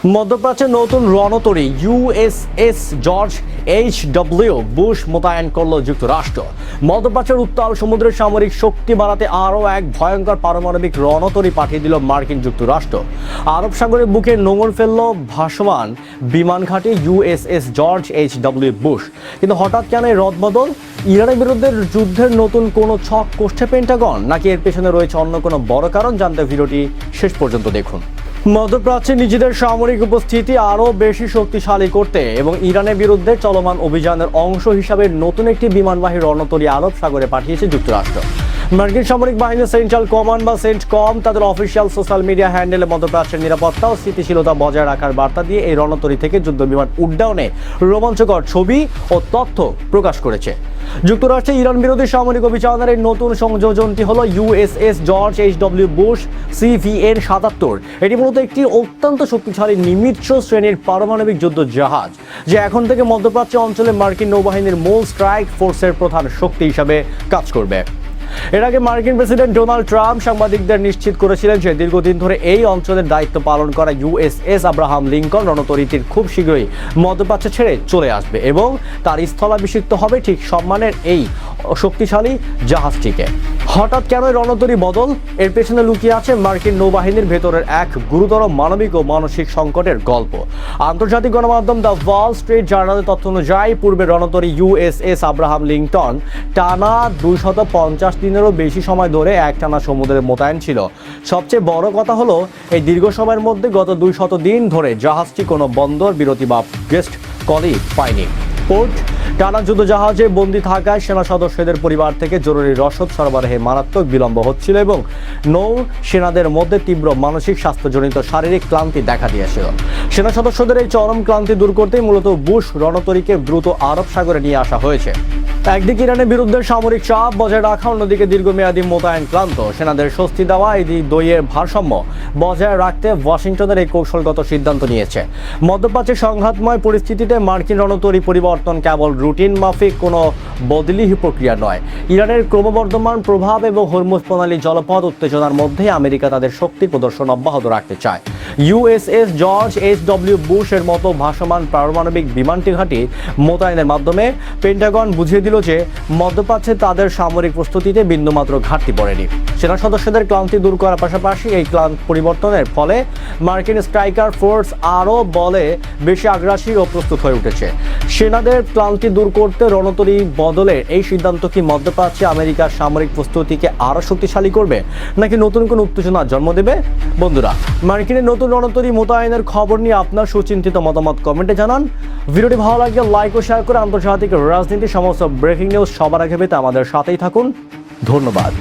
মধ্যপ্রাচ্যে নতুন রণতরী USS George HW. Bush মোতায়েন করল যুক্তরাষ্ট্র। মধ্যপ্রাচ্যের উত্তাল সমুদ্রের সামরিক শক্তি বাড়াতে আরও এক ভয়ঙ্কর পারমাণবিক রণতরী পাঠিয়ে দিল মার্কিন যুক্তরাষ্ট্র। আরব সাগরের বুকে নোঙর ফেলল ভাসমান বিমান ঘাঁটি ইউএসএস জর্জ এইচ.ডব্লিউ. বুশ। কিন্তু হঠাৎ কেন এই রদবদল? ইরানের বিরুদ্ধে যুদ্ধের নতুন কোনো ছক কষছে পেন্টাগন, নাকি এর পেছনে রয়েছে অন্য কোনো বড় কারণ? জানতে ভিডিওটি শেষ পর্যন্ত দেখুন। মধ্যপ্রাচ্যে নিজেদের সামরিক উপস্থিতি আরও বেশি শক্তিশালী করতে এবং ইরানের বিরুদ্ধে চলমান অভিযানের অংশ হিসাবে নতুন একটি বিমানবাহী রণতরী আরব সাগরে পাঠিয়েছে যুক্তরাষ্ট্র। মার্কিন সামরিক বাহিনীর সেন্ট্রাল কমান্ড বা সেন্টকম তাদের অফিসিয়াল সোশ্যাল মিডিয়া হ্যান্ডেলে মধ্যপ্রাচ্যের নিরাপত্তা ও স্থিতিশীলতা বজায় রাখার বার্তা দিয়ে এই রণতরী থেকে যুদ্ধবিমান উড্ডয়নে রোমাঞ্চকর ছবি ও তথ্য প্রকাশ করেছে। যুক্তরাষ্ট্রে ইরান বিরোধী সামরিক অভিযানের এই নতুন সংযোজনটি হলো USS George HW. Bush CVN-77। এটি মূলত একটি অত্যন্ত শক্তিশালী নিমিত্ত শ্রেণীর পারমাণবিক যুদ্ধ জাহাজ, যে এখন থেকে মধ্যপ্রাচ্য অঞ্চলে মার্কিন নৌবাহিনীর মূল স্ট্রাইক ফোর্সের প্রধান শক্তি হিসাবে কাজ করবে। এর আগে মার্কিন প্রেসিডেন্ট ডোনাল্ড ট্রাম্প সাংবাদিকদের নিশ্চিত করেছিলেন যে দীর্ঘদিন ধরে এই অঞ্চলের দায়িত্ব পালন করা ইউএসএস আব্রাহাম লিঙ্কন রণতরীটির খুব শীঘ্রই মধ্যপ্রাচ্য ছেড়ে চলে আসবে এবং তার স্থলাভিষিক্ত হবে ঠিক সম্মানের এই শক্তিশালী জাহাজটিকে। হঠাৎ কেন রণতরী বদল? এর পেছনে লুকিয়ে আছে মার্কিন নৌবাহিনীর ভেতরের এক গুরুতর মানবিক ও মানসিক সংকটের গল্প। আন্তর্জাতিক গণমাধ্যম দ্য ওয়াল স্ট্রিট জার্নালের তথ্য অনুযায়ী পূর্বে রণতরী ইউএসএস আব্রাহাম লিঙ্কন টানা 250 দিনেরও বেশি সময় ধরে একটানা সমুদ্রে মোতায়েন ছিল। সবচেয়ে বড় কথা হলো, এই দীর্ঘ সময়ের মধ্যে গত 200 দিন ধরে জাহাজটি কোনো বন্দর বিরতি বা গেস্ট কলই পায়নি। পোর্ট টানা যুদ্ধ জাহাজে বন্দী থাকায় সেনা সদস্যদের পরিবার থেকে জরুরি রসদ সরবরাহে মারাত্মক বিলম্ব হচ্ছিল এবং নৌ সেনাদের মধ্যে তীব্র মানসিক স্বাস্থ্যজনিত শারীরিক ক্লান্তি দেখা দিয়েছিল। সেনা সদস্যদের এই চরম ক্লান্তি দূর করতেই মূলত বুশ রণতরীকে দ্রুত আরব সাগরে নিয়ে আসা হয়েছে। একদিকে ইরানের বিরুদ্ধে সামরিক চাপ বজায় রাখা, অন্যদিকে দীর্ঘমেয়াদী মোতায়েন ক্লান্ত সেনাদের স্বস্তি দেওয়া, এই দইয়ের ভারসাম্য বজায় রাখতে ওয়াশিংটনের এই কৌশলগত সিদ্ধান্ত নিয়েছে। মধ্যপ্রাচ্যের সংঘাতময় পরিস্থিতিতে মার্কিন রণতরী পরিবর্তন কেবল রুটিন মাফিক কোনো বদলি প্রক্রিয়া নয়। ইরানের ক্রমবর্ধমান প্রভাব এবং হরমুজ প্রণালী জলপথ উত্তেজনার মধ্যে আমেরিকা তাদের শক্তি প্রদর্শন অব্যাহত রাখতে চায়। USS George HW. বুশ এর মতো ভাসমান পারমাণবিক বিমানটি ঘাঁটি মোতায়েনের মাধ্যমে পেন্টাগন বুঝিয়ে দিল যে মধ্যপ্রাচ্যে তাদের সামরিক প্রস্তুতিতে বিন্দুমাত্র ঘাটতি পড়েনি। সেনা সদস্যদের ক্লান্তি দূর করার পাশাপাশি এই পরিবর্তনের ফলে মার্কিন স্ট্রাইকার ফোর্স আরও বলে বেশি আগ্রাসী ও প্রস্তুত হয়ে উঠেছে। সেনাদের ক্লান্তি দূর করতে রণতরী বদলের এই সিদ্ধান্ত কি মধ্যপ্রাচ্যে আমেরিকার সামরিক প্রস্তুতিকে আরও শক্তিশালী করবে, নাকি নতুন কোনো উত্তেজনার জন্ম দেবে? বন্ধুরা, মার্কিনের নতুন রণতরী মোতায়েনের খবর নিয়ে আপনার সুচিন্তিত মতামত কমেন্টে জানান। ভিডিওটি ভালো লাগলে লাইক ও শেয়ার করে আন্তর্জাতিক রাজনীতির সমস্ত ব্রেকিং নিউজ সবার আগে পেতে আমাদের সাথেই থাকুন। ধন্যবাদ।